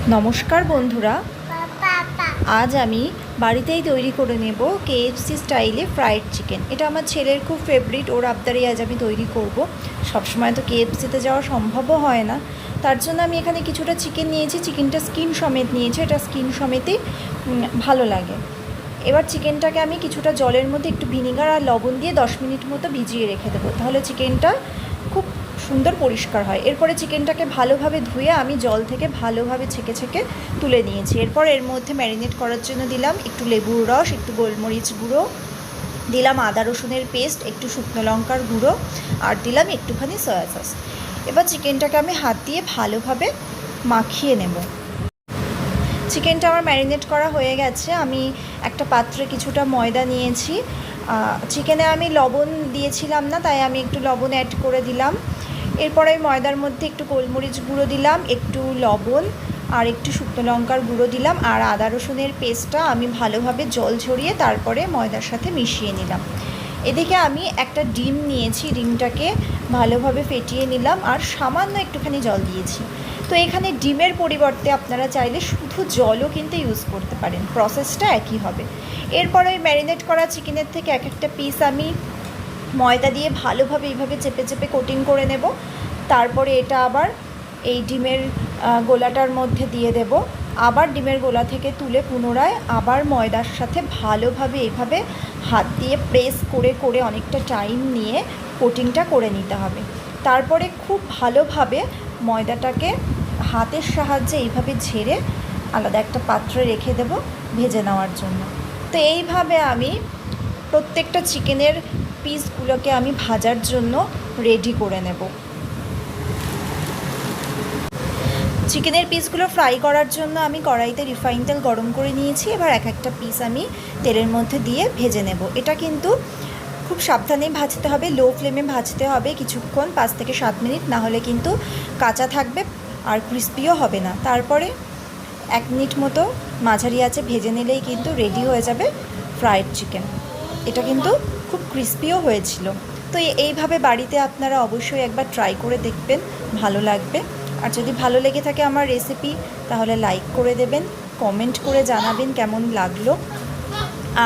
নমস্কার বন্ধুরা, আজ আমি বাড়িতেই তৈরি করে নেব কেএফসি স্টাইলে ফ্রাইড চিকেন। এটা আমার ছেলের খুব ফেভারিট, ওর আবদারেই আজ আমি তৈরি করব। সবসময় তো কেএফসিতে যাওয়া সম্ভবও হয় না, তার জন্য আমি এখানে কিছুটা চিকেন নিয়েছি। চিকেনটা স্কিন সমেত নিয়েছি, এটা স্কিন সমেতই ভালো লাগে। এবার চিকেনটাকে আমি কিছুটা জলের মধ্যে একটু ভিনিগার আর লবণ দিয়ে 10 মিনিট মতো ভিজিয়ে রেখে দেবো, তাহলে চিকেনটা খুব সুন্দর পরিষ্কার হয়। এরপরে চিকেনটাকে ভালোভাবে ধুয়ে আমি জল থেকে ভালোভাবে ছেঁকে ছেঁকে তুলে নিয়েছি। এরপর এর মধ্যে ম্যারিনেট করার জন্য দিলাম একটু লেবুর রস, একটু গোলমরিচ গুঁড়ো, দিলাম আদা রসুনের পেস্ট, একটু শুকনো লঙ্কার গুঁড়ো, আর দিলাম একটুখানি সয়া সস। এবার চিকেনটাকে আমি হাত দিয়ে ভালোভাবে মাখিয়ে নেব। চিকেনটা আমার ম্যারিনেট করা হয়ে গেছে। আমি একটা পাত্রে কিছুটা ময়দা নিয়েছি। চিকেনে আমি লবণ দিয়েছিলাম না, তাই আমি একটু লবণ অ্যাড করে দিলাম। এরপরে ময়দার মধ্যে একটু গোলমরিচ গুঁড়ো দিলাম, একটু লবণ আর একটু শুকনো লঙ্কার গুঁড়ো দিলাম, আর আদা রসুনের পেস্টটা আমি ভালোভাবে জল ঝরিয়ে তারপরে ময়দার সাথে মিশিয়ে নিলাম। এদিকে আমি একটা ডিম নিয়েছি, ডিমটাকে ভালোভাবে ফেটিয়ে নিলাম আর সামান্য একটুখানি জল দিয়েছি। তো এখানে ডিমের পরিবর্তে আপনারা চাইলে শুধু জলও কিন্তু ইউজ করতে পারেন, প্রসেসটা একই হবে। এরপর ওই ম্যারিনেট করা চিকেনের থেকে এক একটা পিস আমি ময়দা দিয়ে ভালোভাবে এইভাবে চেপে চেপে কোটিং করে নেব। তারপরে এটা আবার এই ডিমের গোলাটার মধ্যে দিয়ে দেব। আবার ডিমের গোলা থেকে তুলে পুনরায় আবার ময়দার সাথে ভালোভাবে এইভাবে হাত দিয়ে প্রেস করে করে অনেকটা টাইম নিয়ে কোটিংটা করে নিতে হবে। তারপরে খুব ভালোভাবে ময়দাটাকে হাতের সাহায্যে এইভাবে ঝেড়ে আলাদা একটা পাত্রে রেখে দেব ভেজে নেওয়ার জন্য। তো এইভাবে আমি প্রত্যেকটা চিকেনের পিসগুলোকে আমি ভাজার জন্য রেডি করে নেব। চিকেনের পিসগুলো ফ্রাই করার জন্য আমি কড়াইতে রিফাইন তেল গরম করে নিয়েছি। এবার এক একটা পিস আমি তেলের মধ্যে দিয়ে ভেজে নেব। এটা কিন্তু খুব সাবধানে ভাজতে হবে, লো ফ্লেমে ভাজতে হবে কিছুক্ষণ, 5 থেকে 7 মিনিট, না হলে কিন্তু কাঁচা থাকবে আর ক্রিস্পিও হবে না। তারপরে 1 মিনিট মতো মাঝারি আঁচে ভেজে নিলেই কিন্তু রেডি হয়ে যাবে ফ্রাইড চিকেন। এটা কিন্তু খুব ক্রিস্পিও হয়েছিল। তো এইভাবে বাড়িতে আপনারা অবশ্যই একবার ট্রাই করে দেখবেন, ভালো লাগবে। আর যদি ভালো লেগে থাকে আমার রেসিপি, তাহলে লাইক করে দেবেন, কমেন্ট করে জানাবেন কেমন লাগলো।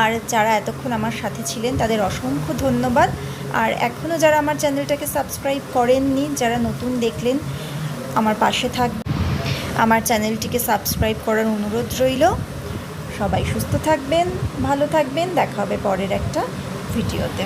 আর যারা এতক্ষণ আমার সাথে ছিলেন তাদের অসংখ্য ধন্যবাদ। আর এখনও যারা আমার চ্যানেলটাকে সাবস্ক্রাইব করেননি, যারা নতুন দেখলেন, আমার পাশে থাকবেন, আমার চ্যানেলটিকে সাবস্ক্রাইব করার অনুরোধ রইল। সবাই সুস্থ থাকবেন, ভালো থাকবেন, দেখা হবে পরের একটা ভিডিওতে।